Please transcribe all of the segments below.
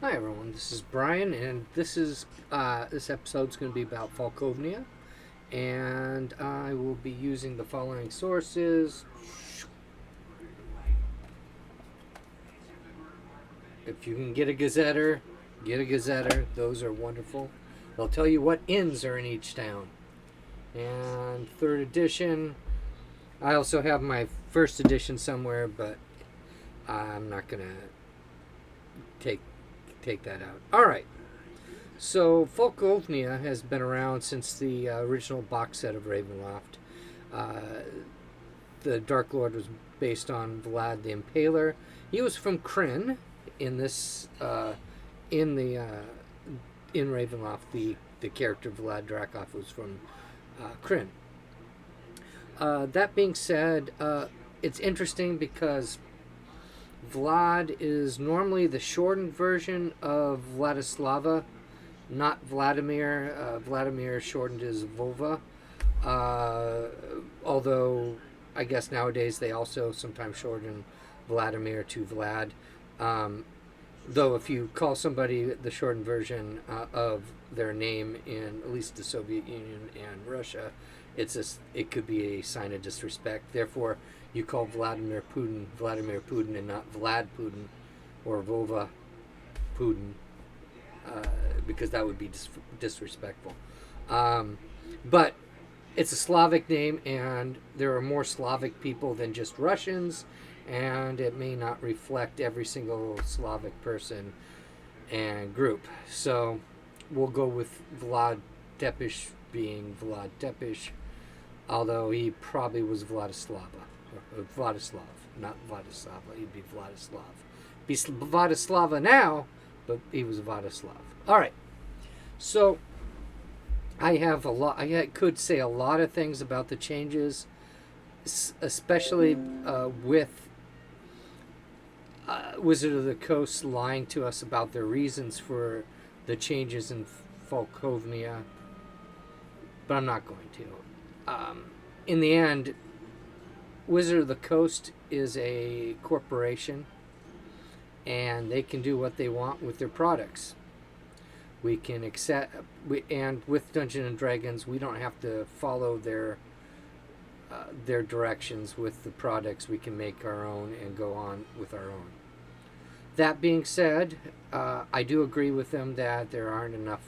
Hi everyone, this is Brian, and this episode's going to be about Falkovnia, and I will be using the following sources. If you can get a gazetter, get a gazetter. Those are wonderful. They'll tell you what inns are in each town. And third edition, I also have my first edition somewhere, but I'm not going to take that out. All right. So, Falkovnia has been around since the original box set of Ravenloft. Uh, the Dark Lord was based on Vlad the Impaler. He was from Kryn in this in the in Ravenloft. The character Vlad Drakov was from Kryn. That being said, it's interesting because Vlad is normally the shortened version of Vladislava, not Vladimir. Vladimir shortened as Vova. Although I guess nowadays they also sometimes shorten Vladimir to Vlad. Though if you call somebody the shortened version of their name in at least the Soviet Union and Russia, it could be a sign of disrespect. Therefore, you call Vladimir Putin and not Vlad Putin or Vova Putin, because that would be disrespectful. But it's a Slavic name, and there are more Slavic people than just Russians, and it may not reflect every single Slavic person and group. So we'll go with Vlad Tepish being Vlad Tepish, although he probably was Vladislav, not Vladislava. He'd be Vladislav. Be Vladislava now, but he was Vladislav. All right. So I have a lot. I could say a lot of things about the changes, especially with Wizard of the Coast lying to us about their reasons for the changes in Falkovnia, but I'm not going to. In the end, Wizard of the Coast is a corporation, and they can do what they want with their products. We can and with Dungeons and Dragons, we don't have to follow their directions with the products. We can make our own and go on with our own. That being said, I do agree with them that there aren't enough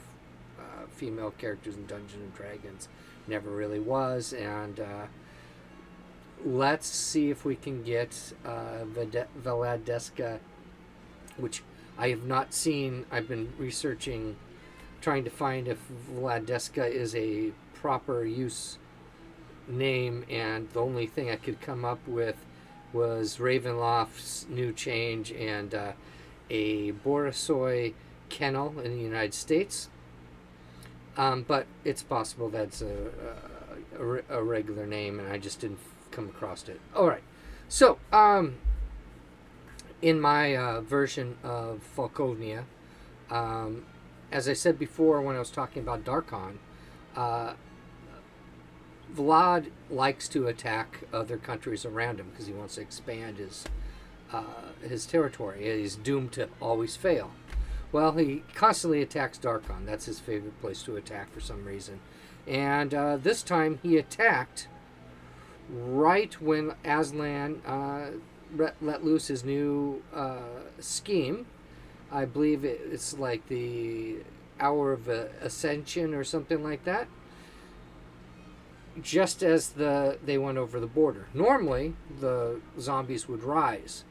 female characters in Dungeons and Dragons. Never really was, and let's see if we can get Vladeska, which I have not seen. I've been researching, trying to find if Vladeska is a proper use name, and the only thing I could come up with was Ravenloft's new change and a Borisoi kennel in the United States. But it's possible that's a regular name, and I just didn't come across it. All right. So, in my version of Falkovnia, as I said before when I was talking about Darkon, Vlad likes to attack other countries around him because he wants to expand his territory. He's doomed to always fail. Well, he constantly attacks Darkon. That's his favorite place to attack for some reason. And this time he attacked right when Aslan let loose his new scheme. I believe it's like the Hour of Ascension or something like that. Just as they went over the border. Normally, the zombies would rise.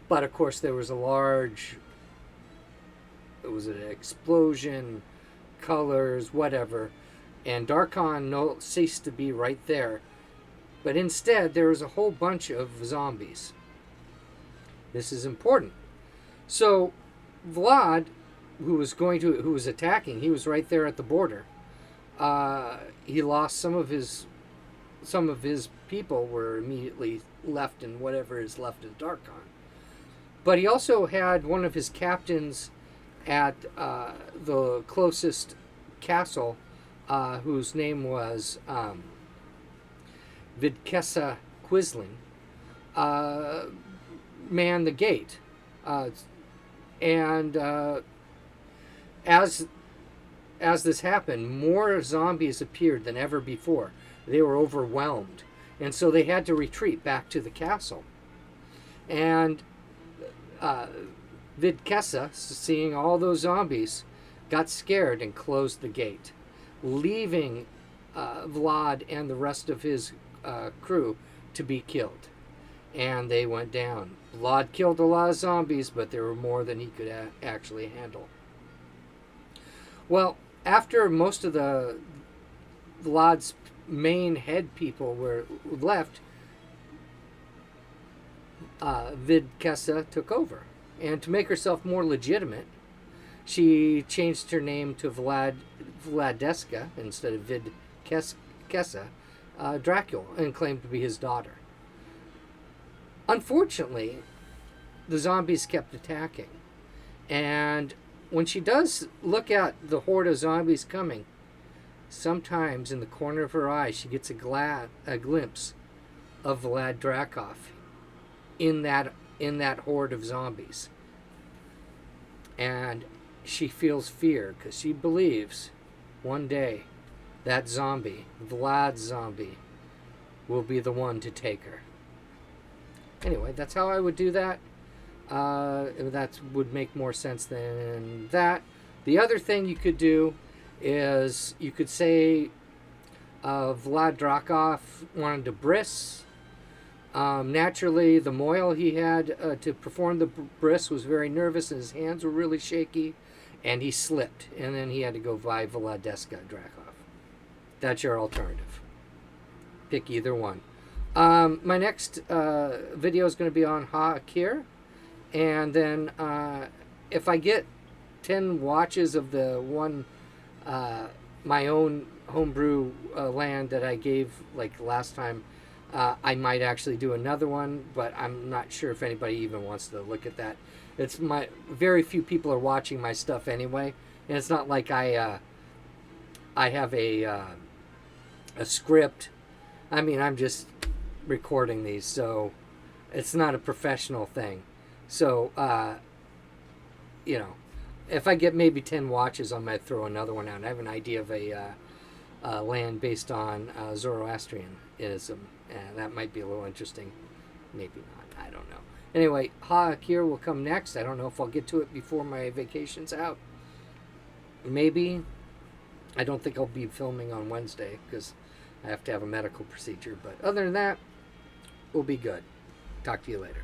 But, of course, there was a large... It was an explosion, colors, whatever. And Darkon ceased to be right there. But instead, there was a whole bunch of zombies. This is important. So, Vlad, who was attacking, he was right there at the border. He lost some of his people were immediately left in whatever is left of Darkon. But he also had one of his captains at the closest castle, whose name was Vidkesa Quisling, man the gate. And as this happened, more zombies appeared than ever before. They were overwhelmed, and so they had to retreat back to the castle. And Vidkesa, seeing all those zombies, got scared and closed the gate, leaving Vlad and the rest of his crew to be killed. And they went down. Vlad killed a lot of zombies, but there were more than he could actually handle. Well, after most of the Vlad's main head people were left, Vidkesa took over. And to make herself more legitimate, she changed her name to Vladeska instead of Vidkesa Drakov, and claimed to be his daughter. Unfortunately, the zombies kept attacking. And when she does look at the horde of zombies coming, sometimes in the corner of her eye she gets a glimpse of Vlad Drakov in that horde of zombies. And she feels fear because she believes one day that zombie, Vlad's zombie, will be the one to take her. Anyway, that's how I would do that. That would make more sense than that. The other thing you could do is you could say Vlad Drakov wanted to bris. Naturally, the mohel he had to perform the bris was very nervous and his hands were really shaky, and he slipped, and then he had to go by Vladeska Drakov. That's your alternative. Pick either one. My next video is going to be on Ha-Akir, and then if I get 10 watches of the one, my own homebrew land that I gave like last time, I might actually do another one, but I'm not sure if anybody even wants to look at that. It's very few people are watching my stuff anyway, and it's not like I have a script. I mean, I'm just recording these, so it's not a professional thing. So, if I get maybe 10 watches, I might throw another one out. I have an idea of a land based on Zoroastrianism, and that might be a little interesting. Maybe not. I don't know. Anyway, Ha-Akir will come next. I don't know if I'll get to it before my vacation's out. Maybe. I don't think I'll be filming on Wednesday because I have to have a medical procedure. But other than that, we'll be good. Talk to you later.